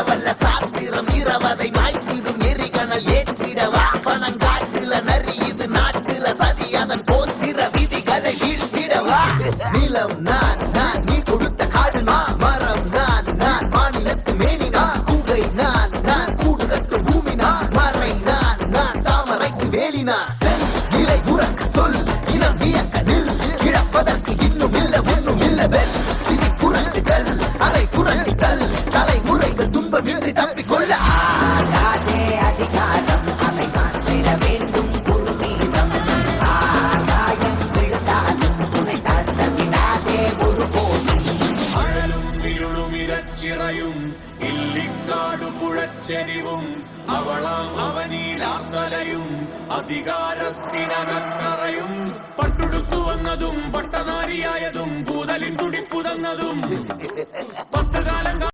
வல்ல சாத்திரம் இரவதை மாய்த்திடும் எரிகணல் ஏற்றிடவா பணங்காட்டுல நரியுது நாட்டுல சதி அதன் போத்திர விதிகளை வீழ்த்திடவா நிலம் நான் நான் நீ கொடுத்த காடு நான் மரம் நான் நான் மாநிலத்து மேனி நான் கூகை நான் நான் கூடு கட்டும் பூமி நான் மறை நான் நான் தாமரைக்கு வேலி நான் செல் நிலை உறக்க சொல் இனம் வியக்க நில் இழப்பதற்கு இன்னும் இல்ல ஒன்றும் இல்ல வெல் விதி புரண்டுகள் அதை புரண்டித்தல் தலைமுறைகள் துன்பமின்றி தப்பிக்கொள்ள ஆகாதே அதிகாரம் அதை மாற்றிட வேண்டும் ஒரு வீதம் ஆகாயம் விழுந்தாலும் துணை தாழ்த்த விடாதே ஒரு போதும் அழலும் இருளும் இரச்சிறையும் இல்லிக்காடு குழச்செறிவும் அவளாம் അവനീലാർത്തലയും അധികാരത്തിനകത്തറയും പട്ടുടുത്തു വന്നതും പട്ടനാരിയായതും കൂതലിൻ തുടിപ്പുതന്നതും 10 കാലം